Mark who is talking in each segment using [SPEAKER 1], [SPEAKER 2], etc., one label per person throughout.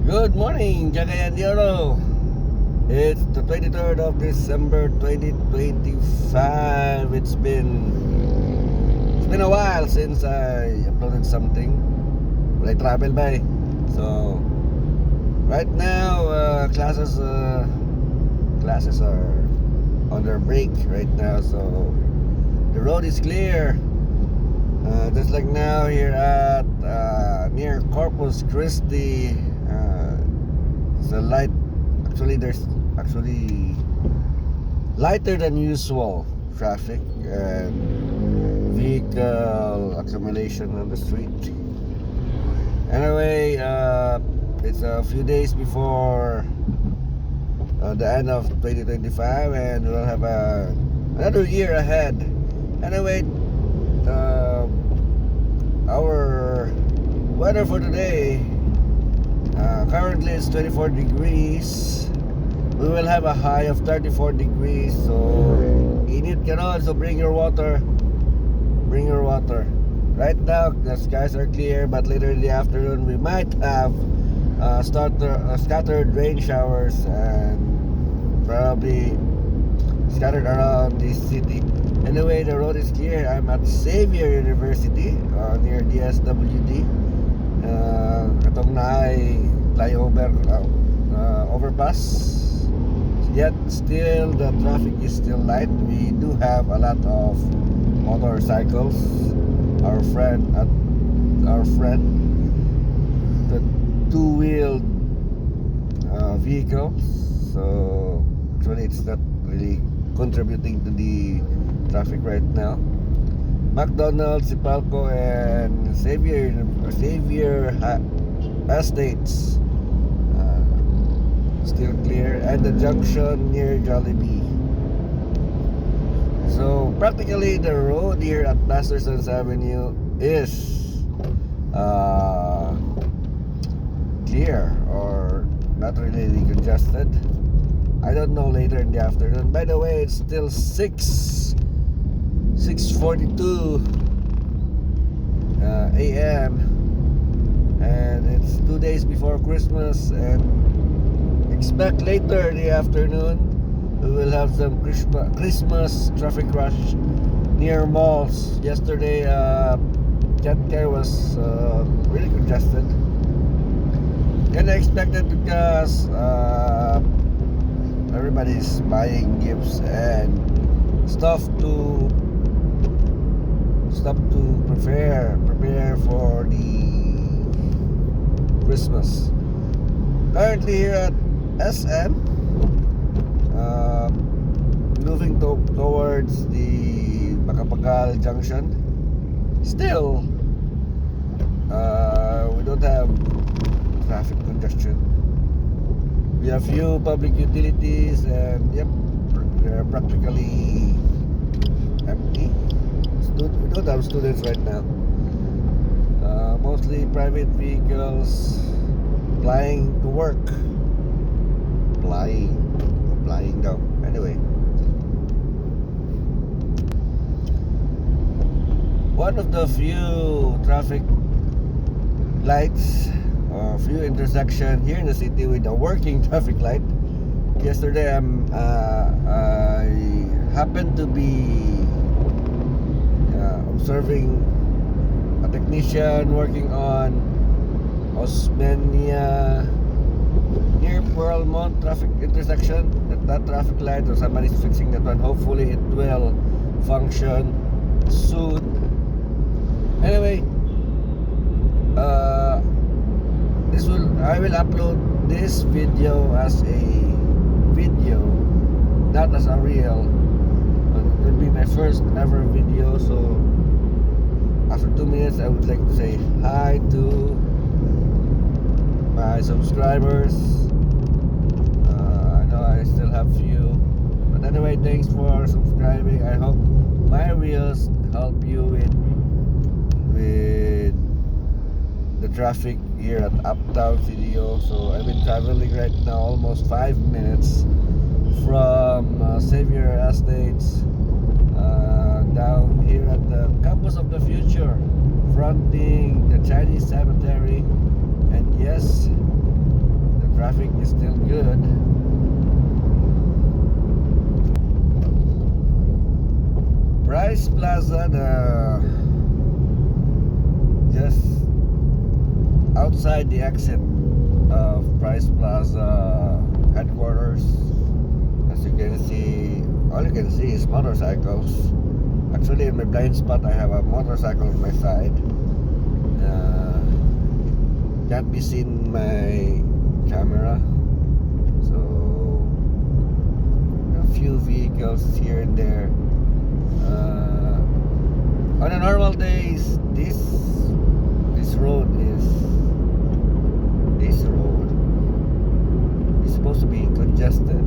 [SPEAKER 1] Good morning, Jagayan Dioro. It's the 23rd of December 2025. It's been a while since I uploaded something. Well, I travel by. So right now classes are on their break right now. So the road is clear. Just like now here at near Corpus Christi. The light there's actually lighter than usual traffic and vehicle accumulation on the street. Anyway, it's a few days before the end of 2025, and we'll have another year ahead. Anyway, our weather for today, currently it's 24 degrees. We will have a high of 34 degrees. So init ka ron. So bring your water. Right now the skies are clear, but later in the afternoon we might have scattered rain showers and probably scattered around the city. Anyway, the road is clear. I'm at Xavier University near DSWD. Katong na ay flyover overpass. Yet still the traffic is still light. We do have a lot of motorcycles. Our friend, the two-wheeled vehicles. So actually it's not really contributing to the traffic right now. McDonald's, Sipalco, and Xavier Estates still clear, and the junction near Jollibee. So practically the road here at Mastersons Avenue is clear or not really congested. I don't know later in the afternoon. By the way, it's still 6:42 a.m. and it's 2 days before Christmas, and expect later in the afternoon we will have some Christmas traffic rush near malls. Yesterday Jetcare was really congested, and I expected because everybody's buying gifts and stuff to prepare for the Christmas. Currently here at SM, moving towards the Macapagal Junction. Still, we don't have traffic congestion. We have few public utilities, and yep, they're practically empty. We don't have students right now. Mostly private vehicles flying to work. Flying down. Anyway, one of the few traffic lights or few intersection here in the city with a working traffic light. Yesterday I happened to be observing a technician working on Osmeña near Pearlmont traffic intersection. That traffic light, or somebody's fixing that one. Hopefully it will function soon. Anyway, I will upload this video as a video, not as a reel. It will be my first ever video. So after 2 minutes I would like to say hi to my subscribers. I know I still have few, but anyway, thanks for subscribing. I hope my reels help you with the traffic here at Uptown Video. So I've been traveling right now almost 5 minutes from Xavier Estates down here at the Campus of the Future, fronting the Chinese Cemetery. And yes, traffic is still good. Price Plaza, just outside the exit of Price Plaza headquarters. As you can see, all you can see is motorcycles. Actually, in my blind spot, I have a motorcycle on my side. Can't be seen my camera, so a few vehicles here and there. On a normal days, this road is supposed to be congested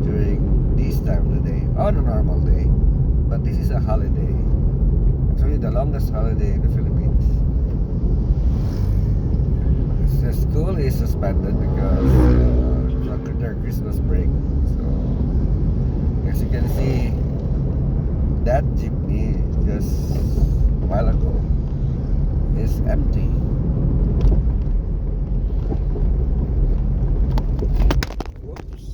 [SPEAKER 1] during this time of the day on a normal day, but this is a holiday. Actually, the longest holiday in the Philippines. The school is suspended because after their Christmas break. So as you can see, that jeepney just a while ago is empty. Whoops.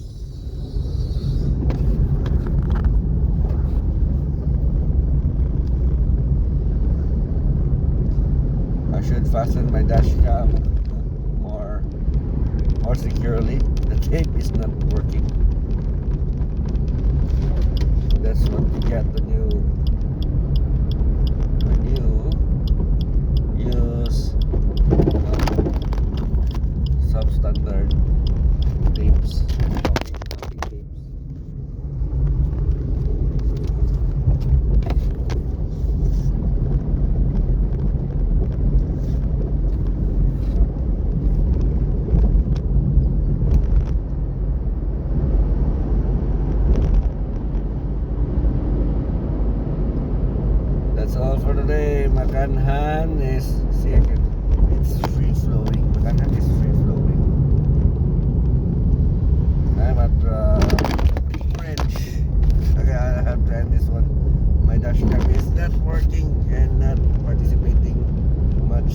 [SPEAKER 1] I should fasten my dash cam more securely. The tape is not working. That's what you get when you use substandard tapes, copy tapes. That's all for today. Makanhan is, see again, it's free flowing. Makanhan is free flowing. I'm at bridge. Okay, I have to end this one. My dashcam is not working and not participating much.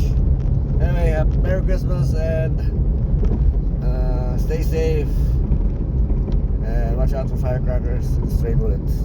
[SPEAKER 1] Anyway, Merry Christmas and stay safe and watch out for firecrackers and stray bullets.